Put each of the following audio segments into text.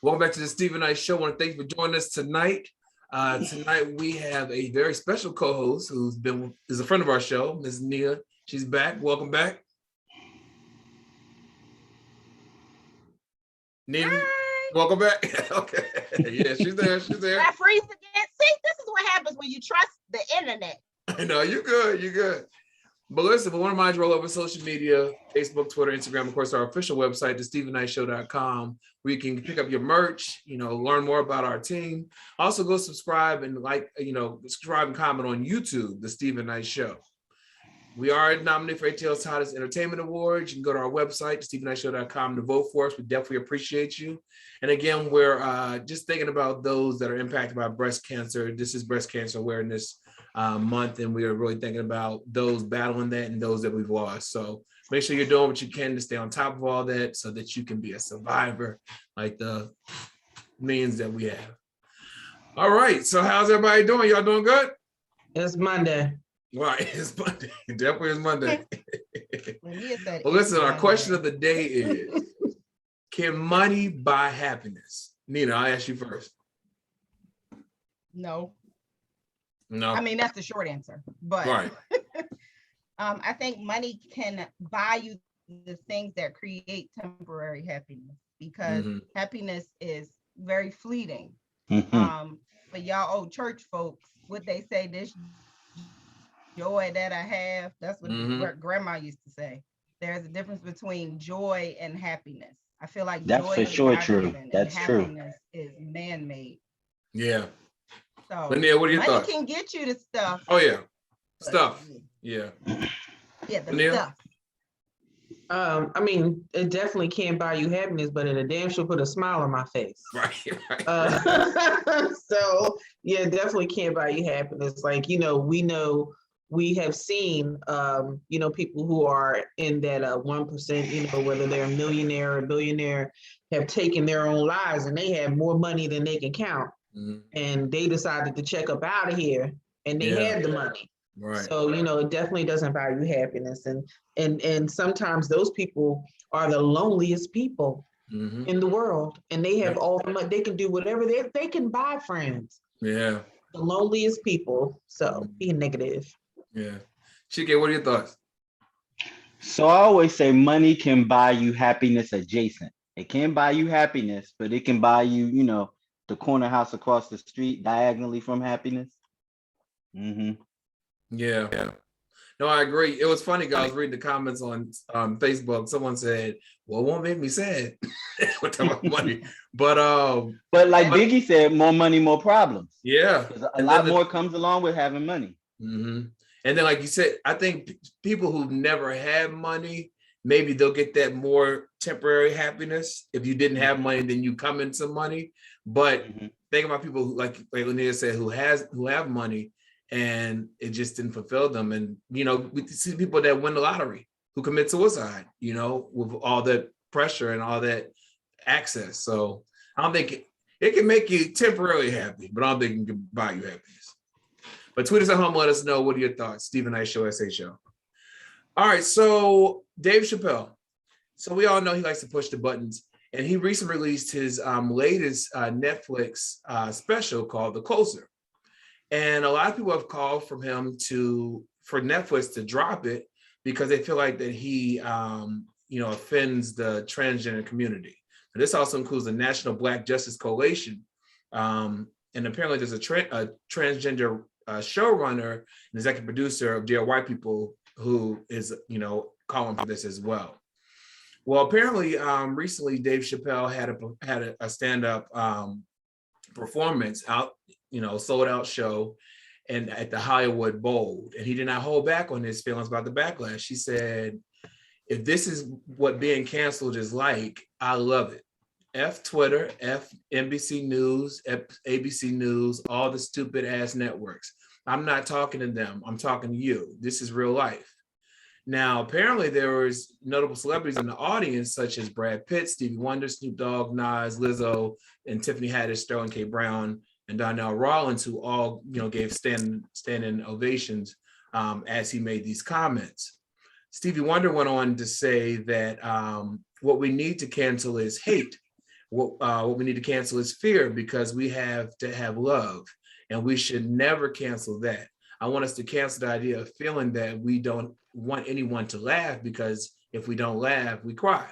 Welcome back to the Stephen Knight Show. I want to thank you for joining us tonight. Tonight we have a very special co-host is a friend of our show, Ms. Nia. She's back. Welcome back. Nia, welcome back. Okay. Yeah, she's there. She's there. I freeze again. See, this is what happens when you trust the internet. I know, you're good. You're good. But listen, if you want to mind you roll over social media, Facebook, Twitter, Instagram, of course, our official website, thestephennightshow.com, where you can pick up your merch, learn more about our team. Also go subscribe and subscribe and comment on YouTube, The Stephen Knight Show. We are nominated for ATL's Hottest Entertainment Awards. You can go to our website, thestephennightshow.com, to vote for us. We definitely appreciate you. And again, we're just thinking about those that are impacted by breast cancer. This is Breast Cancer Awareness Month, and we are really thinking about those battling that and those that we've lost. So make sure you're doing what you can to stay on top of all that so that you can be a survivor like the millions that we have. All right, so how's everybody doing? Y'all doing good? It's Monday. Right, it's Monday. It definitely is Monday. Well, listen, our question of the day is, can money buy happiness? Nina, I'll ask you first. No. No. I mean, that's the short answer. But right. I think money can buy you the things that create temporary happiness, because happiness is very fleeting. But y'all old church folks, what they say, this joy that I have, that's what grandma used to say. There's a difference between joy and happiness. I feel like that's joy for sure true. That's true. Happiness is man-made. Yeah. So Lynia, what are your money thoughts? can get you the stuff. Oh yeah, stuff. Yeah. Yeah, the Lynia? stuff. I mean, it definitely can't buy you happiness, but it damn sure put a smile on my face. Right. So yeah, definitely can't buy you happiness. Like, we have seen, people who are in that 1%, whether they're a millionaire or billionaire, have taken their own lives, and they have more money than they can count. And they decided to check up out of here, and they had the money. Right. So, it definitely doesn't buy you happiness. And sometimes those people are the loneliest people in the world, and they have all the money. They can do whatever they can buy friends. Yeah. The loneliest people. So be negative. Yeah. Chike, what are your thoughts? So I always say money can buy you happiness adjacent. It can't buy you happiness, but it can buy you, the corner house across the street diagonally from happiness. Yeah. No, I agree. It was funny, guys. I was reading the comments on Facebook. Someone said, well, it won't make me sad. We're talking about money. But like Biggie said, more money, more problems. Yeah. A lot more comes along with having money. And then, like you said, I think people who've never had money, maybe they'll get that more temporary happiness. If you didn't have money, then you come into money. But think about people who, like Lynia said, who have money, and it just didn't fulfill them. And we see people that win the lottery who commit suicide, with all that pressure and all that access. So I don't think it can make you temporarily happy, but I don't think it can buy you happiness. But tweet us at home, let us know, what are your thoughts? Stephen Knight Show, SA Show. All right, so Dave Chapelle. So we all know he likes to push the buttons, and he recently released his latest Netflix special called The Closer. And a lot of people have called for him for Netflix to drop it because they feel like that he, offends the transgender community. And this also includes the National Black Justice Coalition. And apparently there's a transgender showrunner and executive producer of Dear White People who is, calling for this as well. Well, apparently recently Dave Chapelle had a stand-up performance out, sold out show and at the Hollywood Bowl. And he did not hold back on his feelings about the backlash. He said, if this is what being canceled is like, I love it. F Twitter, F NBC News, F ABC News, all the stupid ass networks. I'm not talking to them. I'm talking to you. This is real life. Now, apparently there was notable celebrities in the audience, such as Brad Pitt, Stevie Wonder, Snoop Dogg, Nas, Lizzo, and Tiffany Haddish, Sterling K. Brown, and Donnell Rawlings, who all gave standing ovations as he made these comments. Stevie Wonder went on to say that what we need to cancel is hate. What we need to cancel is fear, because we have to have love, and we should never cancel that. I want us to cancel the idea of feeling that we don't want anyone to laugh, because if we don't laugh, we cry.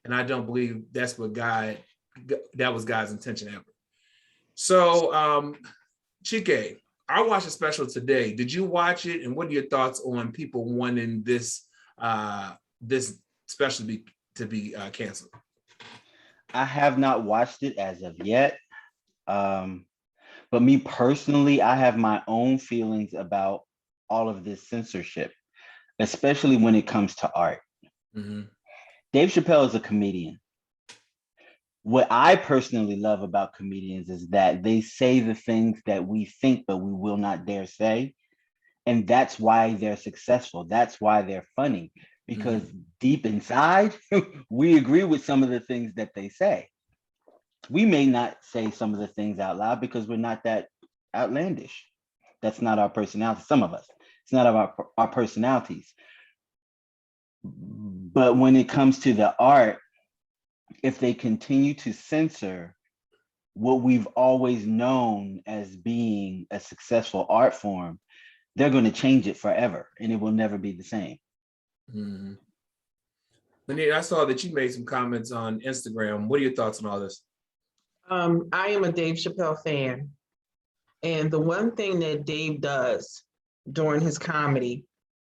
And I don't believe that was God's intention ever. So, Chike, I watched a special today. Did you watch it? And what are your thoughts on people wanting this special to be canceled? I have not watched it as of yet. But me personally, I have my own feelings about all of this censorship, especially when it comes to art. Mm-hmm. Dave Chapelle is a comedian. What I personally love about comedians is that they say the things that we think, but we will not dare say. And that's why they're successful. That's why they're funny, because deep inside, we agree with some of the things that they say. We may not say some of the things out loud because we're not that outlandish. That's not our personality. Some of us, it's not our personalities. But when it comes to the art, if they continue to censor what we've always known as being a successful art form, they're going to change it forever, and it will never be the same. Mm-hmm. Lynia, I saw that you made some comments on Instagram. What are your thoughts on all this? I am a Dave Chapelle fan. And the one thing that Dave does during his comedy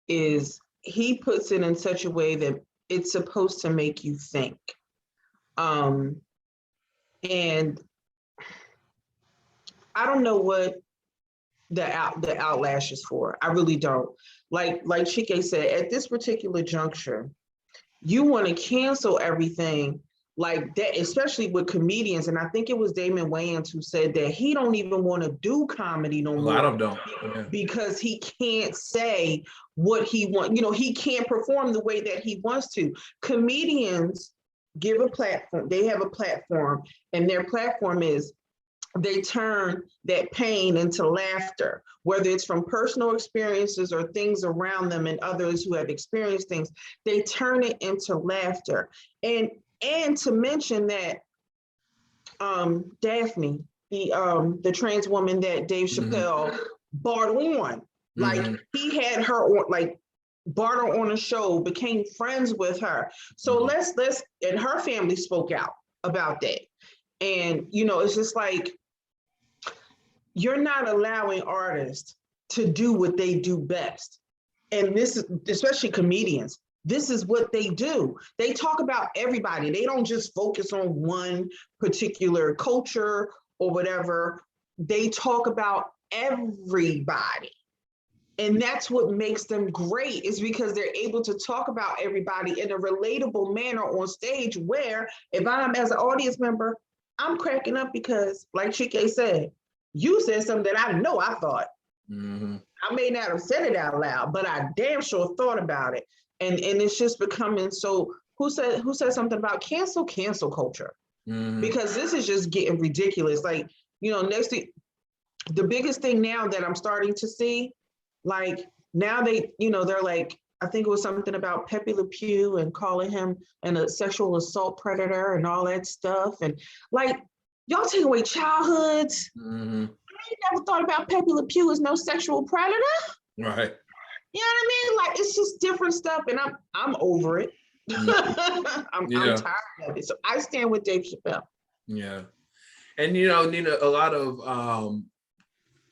is he puts it in such a way that it's supposed to make you think. And I don't know what the outlash is for. I really don't. Like Chike said, at this particular juncture, you want to cancel everything like that, especially with comedians. And I think it was Damon Wayans who said that he don't even want to do comedy no more. A lot of them don't. Because he can't say what he wants. He can't perform the way that he wants to. Comedians give a platform. They have a platform, and their platform is they turn that pain into laughter, whether it's from personal experiences or things around them and others who have experienced things. They turn it into laughter. And to mention that Daphne, the trans woman that Dave Chapelle barred on, like he had her on, like barred her on a show, became friends with her. So let's and her family spoke out about that. And it's just like, you're not allowing artists to do what they do best. And this is, especially comedians, this is what they do. They talk about everybody. They don't just focus on one particular culture or whatever. They talk about everybody. And that's what makes them great, is because they're able to talk about everybody in a relatable manner on stage, where if I'm as an audience member, I'm cracking up because, like Chike said, you said something that I know I thought. I may not have said it out loud, but I damn sure thought about it. And it's just becoming so, who said something about cancel culture? Because this is just getting ridiculous. Like, next thing, the biggest thing now that I'm starting to see, like now they're like, I think it was something about Pepe Le Pew and calling him a sexual assault predator and all that stuff. And like, y'all take away childhoods. I ain't never thought about Pepe Le Pew as no sexual predator. Right. You know what I mean? Like, it's just different stuff, and I'm over it. I'm tired of it. So I stand with Dave Chapelle. Yeah. And Nina, a lot of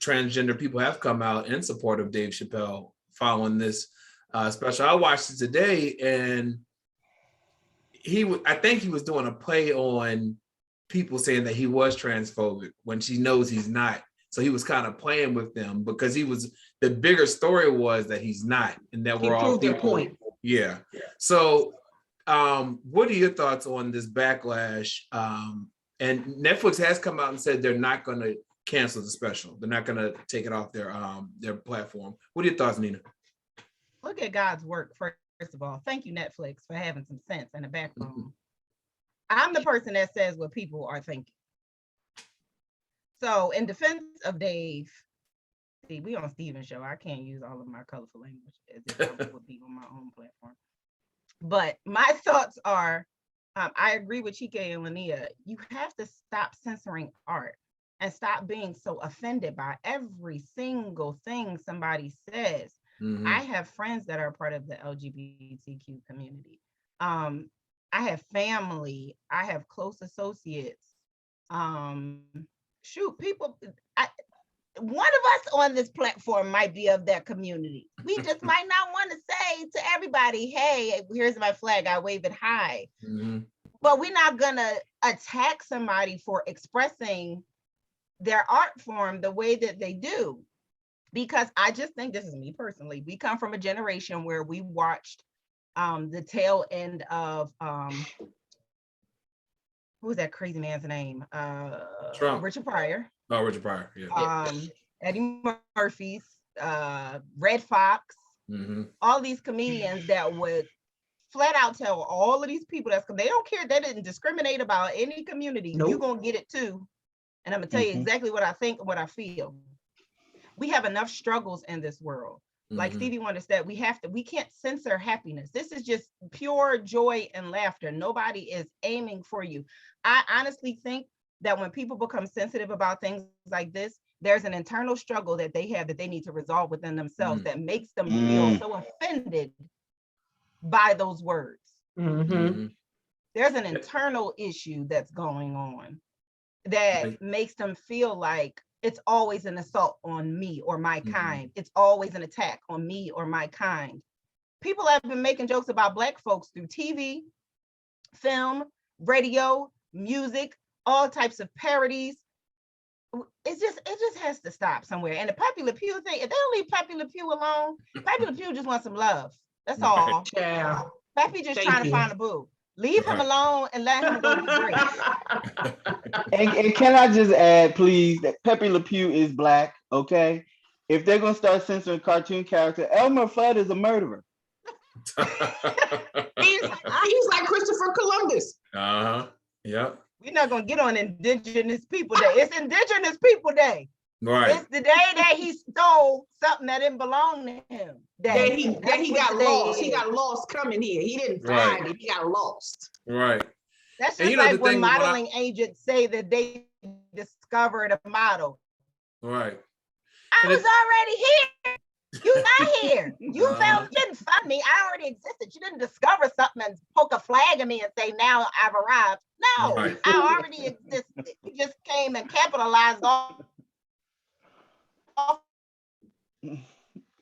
transgender people have come out in support of Dave Chapelle following this special. I watched it today, and I think he was doing a play on people saying that he was transphobic when she knows he's not. So he was kind of playing with them, because the bigger story was that he's not, and that we're all people. Point. Yeah. So what are your thoughts on this backlash? And Netflix has come out and said they're not going to cancel the special. They're not going to take it off their platform. What are your thoughts, Nina? Look at God's work, first of all. Thank you, Netflix, for having some sense and a backbone. I'm the person that says what people are thinking. So in defense of Dave, see, we on Steven's show. I can't use all of my colorful language as if I would be on my own platform. But my thoughts are, I agree with Chike and Lynia. You have to stop censoring art and stop being so offended by every single thing somebody says. I have friends that are part of the LGBTQ community. I have family. I have close associates. People. One of us on this platform might be of that community. We just might not want to say to everybody, hey, here's my flag, I wave it high. But we're not gonna attack somebody for expressing their art form the way that they do. Because I just think, this is me personally, we come from a generation where we watched the tail end of, who was that crazy man's name? Trump. Richard Pryor. Oh, Richard Pryor, yeah. Eddie Murphy's, Red Fox, all these comedians that would flat out tell all of these people they don't care, they didn't discriminate about any community. Nope. You're gonna get it too. And I'm gonna tell you exactly what I think and what I feel. We have enough struggles in this world. Like Stevie Wonder said, we can't censor happiness. This is just pure joy and laughter. Nobody is aiming for you. I honestly think that when people become sensitive about things like this, there's an internal struggle that they have that they need to resolve within themselves that makes them feel so offended by those words. There's an internal issue that's going on that makes them feel like it's always an assault on me or my kind. It's always an attack on me or my kind. People have been making jokes about Black folks through TV, film, radio, music, all types of parodies. It just has to stop somewhere. And the Pepe Le Pew thing, if they don't leave Pepe Le Pew alone, Pepe Le Pew just wants some love. That's all. Yeah. Pepe just trying to find a boo. Leave him alone and let him go be great. And can I just add, please, that Pepe Le Pew is Black, okay? If they're gonna start censoring cartoon characters, Elmer Fudd is a murderer. he's like Christopher Columbus. Yep. We're not gonna get on Indigenous People Day. It's Indigenous People Day. Right. It's the day that he stole something that didn't belong to him. That he got lost. He got lost coming here. He didn't find it. He got lost. Right. That's just like when modeling agents say that they discovered a model. Right. I was already here. You're not here. You didn't find me. I already existed. You didn't discover something and poke a flag at me and say, now I've arrived. No, right. I already existed. You just came and capitalized off.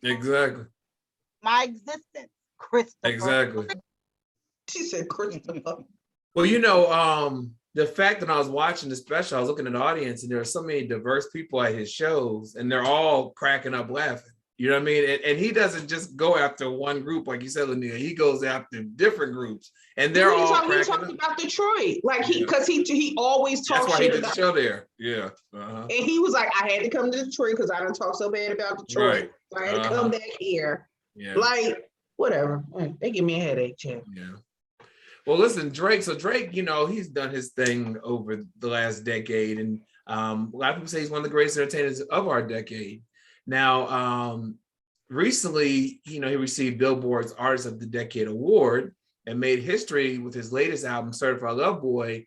Exactly. My existence, Christopher. Exactly. She said Christopher. Well, the fact that I was watching the special, I was looking at the audience, and there are so many diverse people at his shows, and they're all cracking up laughing. You know what I mean? And he doesn't just go after one group, like you said, Lynia. He goes after different groups, and they're all cracking up. He talked about Detroit, like because he always talks. That's why he did the show there. Yeah. And he was like, I had to come to Detroit because I don't talk so bad about Detroit. Right. So I had to come back here. Yeah. Like whatever. They give me a headache, Chad. Yeah. Well, listen, Drake. So Drake, he's done his thing over the last decade, and a lot of people say he's one of the greatest entertainers of our decade. Now, recently, he received Billboard's Artist of the Decade award and made history with his latest album, Certified Love Boy,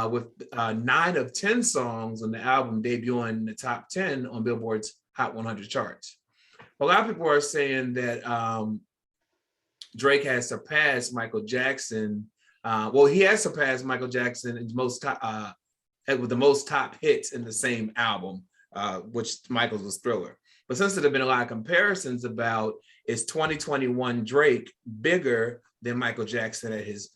with 9 of 10 songs on the album debuting in the top 10 on Billboard's Hot 100 charts. A lot of people are saying that Drake has surpassed Michael Jackson. He has surpassed Michael Jackson in with the most top hits in the same album, which Michael's was Thriller. But since there have been a lot of comparisons about, is 2021 Drake bigger than Michael Jackson at his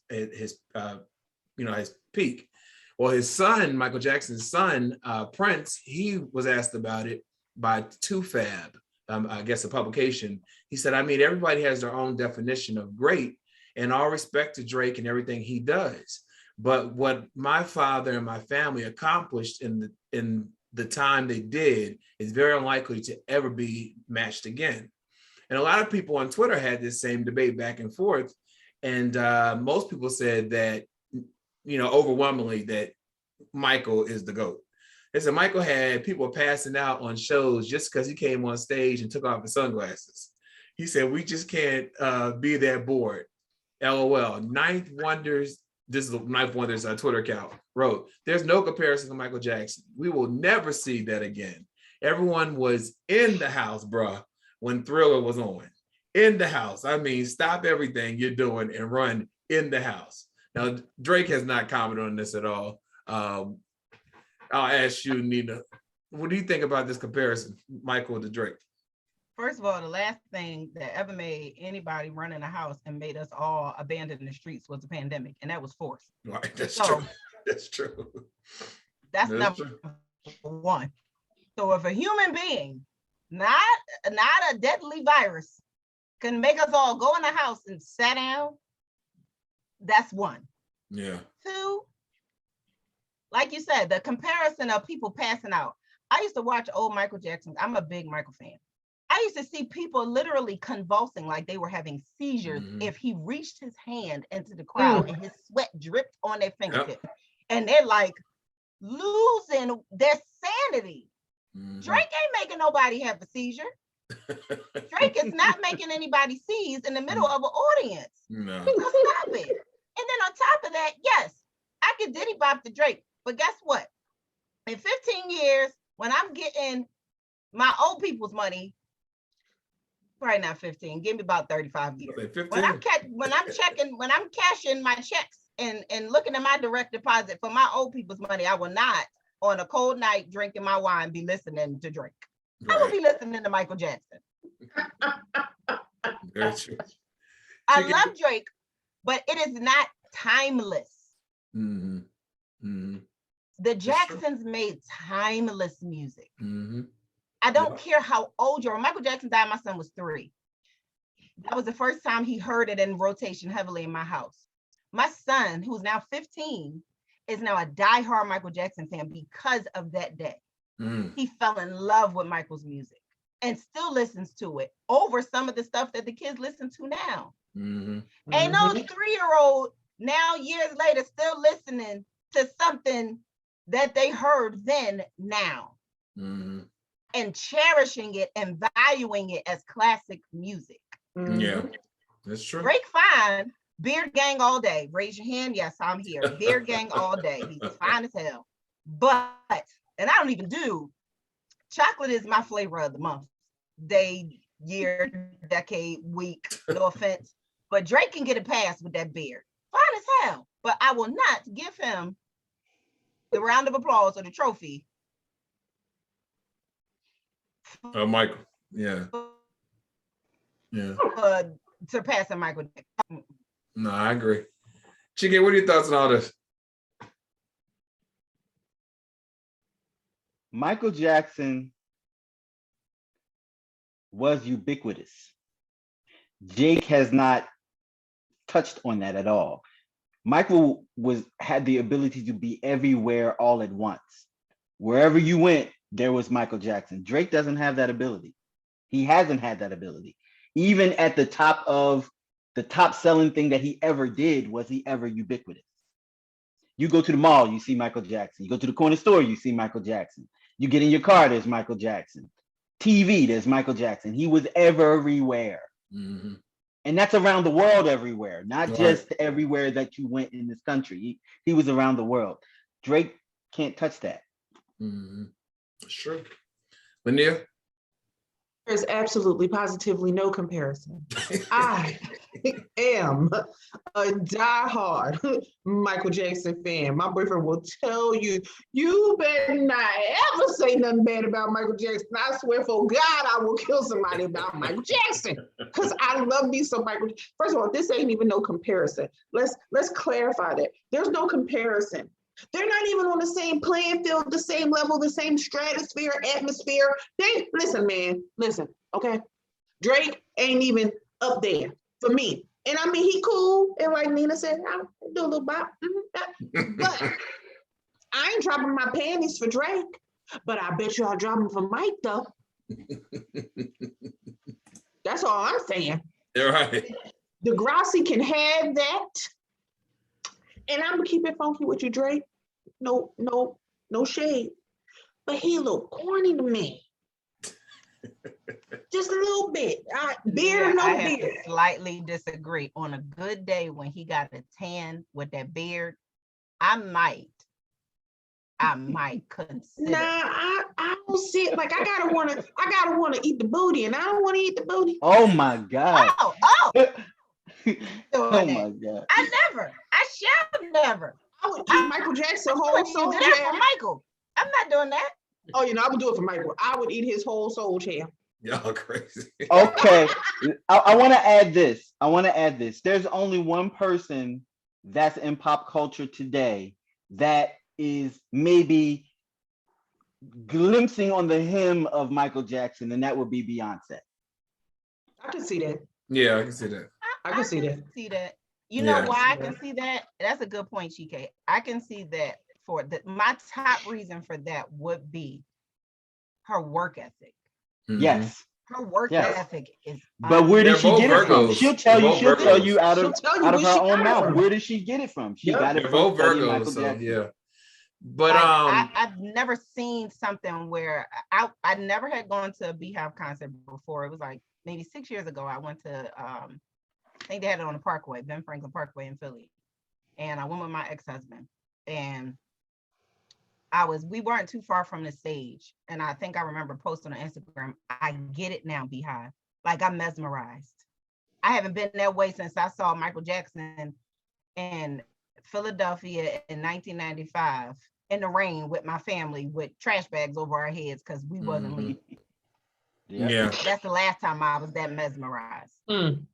peak? Well, his son, Michael Jackson's son, Prince, he was asked about it by 2Fab, I guess a publication. He said, everybody has their own definition of great, and all respect to Drake and everything he does. But what my father and my family accomplished in the time they did is very unlikely to ever be matched again. And a lot of people on Twitter had this same debate back and forth. And most people said that, overwhelmingly that Michael is the GOAT. They said Michael had people passing out on shows just because he came on stage and took off his sunglasses. He said, we just can't be that bored. LOL. Ninth Wonder's this is the Knife Wonders Twitter account, wrote, "There's no comparison to Michael Jackson. We will never see that again. Everyone was in the house, bruh, when Thriller was on. In the house. I mean, stop everything you're doing and run in the house." Now, Drake has not commented on this at all. I'll ask you, Nina, what do you think about this comparison, Michael to Drake? First of all, the last thing that ever made anybody run in a house and made us all abandon the streets was the pandemic, and that was forced. Right, that's true. That's true. That's number one. So if a human being, not a deadly virus, can make us all go in the house and sit down, that's one. Yeah. Two, like you said, the comparison of people passing out. I used to watch old Michael Jackson. I'm a big Michael fan. I used to see people literally convulsing like they were having seizures if he reached his hand into the crowd and his sweat dripped on their fingertip. Yep. And they're like losing their sanity. Drake ain't making nobody have a seizure. Drake is not making anybody seize in the middle of an audience. No. Stop it. And then on top of that, yes, I could diddy bop to Drake, but guess what? In 15 years, when I'm getting my old people's money, probably not 15, give me about 35 years. When I'm cashing my checks and looking at my direct deposit for my old people's money, I will not, on a cold night drinking my wine, be listening to Drake. Right. I will be listening to Michael Jackson. I love Drake, but it is not timeless. The Jacksons made timeless music. I don't care how old you are. When Michael Jackson died, my son was 3. That was the first time he heard it in rotation heavily in my house. My son, who's now 15, is now a diehard Michael Jackson fan because of that day. He fell in love with Michael's music and still listens to it over some of the stuff that the kids listen to now. And those 3-year-old now years later still listening to something that they heard then now and cherishing it and valuing it as classic music. Yeah, that's true. Drake fine, Beard Gang all day. Raise your hand. Yes, I'm here. Beard Gang all day. He's fine as hell. But, and I don't even do, chocolate is my flavor of the month. Day, year, decade, week, no offense. But Drake can get a pass with that beard. Fine as hell. But I will not give him the round of applause or the trophy. Michael. Yeah. Yeah. Surpassing Michael. No, I agree. Chike, what are your thoughts on all this? Michael Jackson was ubiquitous. Jake has not touched on that at all. Michael had the ability to be everywhere all at once. Wherever you went, there was Michael Jackson. Drake doesn't have that ability. He hasn't had that ability. Even at the top of the top selling thing that he ever did, was he ever ubiquitous? You go to the mall, you see Michael Jackson. You go to the corner store, you see Michael Jackson. You get in your car, there's Michael Jackson. TV, there's Michael Jackson. He was everywhere. And that's around the world everywhere, not just everywhere that you went in this country. He was around the world. Drake can't touch that. Sure. Lynia? There's absolutely, positively no comparison. I am a diehard Michael Jackson fan. My boyfriend will tell you, you better not ever say nothing bad about Michael Jackson. I swear for God, I will kill somebody about Michael Jackson because I love me some Michael. First of all, this ain't even no comparison. Let's clarify that. There's no comparison. They're not even on the same playing field, the same level, the same stratosphere, atmosphere. Listen, okay? Drake ain't even up there for me. And I mean, he cool. And like Nina said, I'll do a little bop. But I ain't dropping my panties for Drake. But I bet you I'll drop them for Mike, though. That's all I'm saying. You're right. Degrassi can have that. And I'm gonna keep it funky with you, Drake. No shade. But he a little corny to me. Just a little bit. Beard or no I have to beard. slightly disagree. On a good day when he got a tan with that beard, I might consider. Nah, I don't see it. Like I gotta wanna eat the booty, and I don't want to eat the booty. Oh my God. Oh, Oh my God. I shall never. I would eat Michael Jackson whole You soul do that for jam. Michael. I'm not doing that. Oh, I would do it for Michael. I would eat his whole soul jam. Y'all crazy. Okay. I want to add this. There's only one person that's in pop culture today that is maybe glimpsing on the hem of Michael Jackson, and that would be Beyonce. I can see that. Yeah, I can see that. I can see that. See that. You know Yeah. why I can see that? That's a good point, Chike. I can see that my top reason for that would be her work ethic. Mhm. Yes. Her work Yes. ethic is. But where did They're she both get it from? Virgos. She'll tell They're you. both She'll tell Virgos. you out She'll of tell you out of where her she own got it mouth. from. Where did she get it from? She Yeah. got it They're from both studying Virgos, Michael so Jackson. yeah. But I've never seen something where I never had gone to a Beehive concert before. It was like maybe 6 years ago. I went to I think they had it on the Parkway, Ben Franklin Parkway in Philly, and I went with my ex-husband, and we weren't too far from the stage, and I think I remember posting on Instagram, I get it now, Beehive. Like I'm mesmerized. I haven't been that way since I saw Michael Jackson in Philadelphia in 1995 in the rain with my family with trash bags over our heads because we wasn't Mhm. leaving. yeah, That's the last time I was that mesmerized.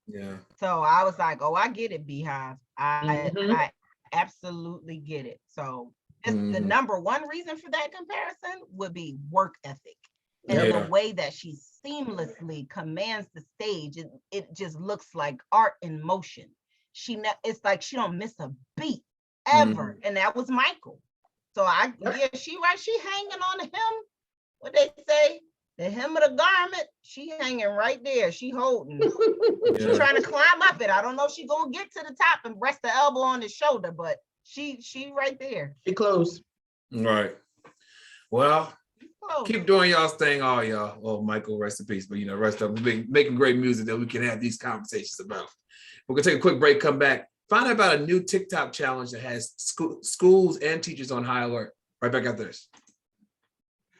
yeah. So I was like, oh, I get it, Beehive. I absolutely get it. So the Mhm. number one reason for that comparison would be work ethic. And Yeah. the way that she seamlessly commands the stage, it just looks like art in motion. It's like she don't miss a beat ever. And that was Michael. So she right. She hanging on the hem. What they say, the hem of the garment. She hanging right there. She holding. She Yeah. trying to climb up it. I don't know if she gonna get to the top and rest the elbow on the shoulder, but she right there. She close. Right. Well, Oh, keep doing y'all's thing, all y'all. Well, Michael, rest in peace. But rest up. We're making great music that we can have these conversations about. We're gonna take a quick break, come back, find out about a new TikTok challenge that has schools and teachers on high alert. Right back after this.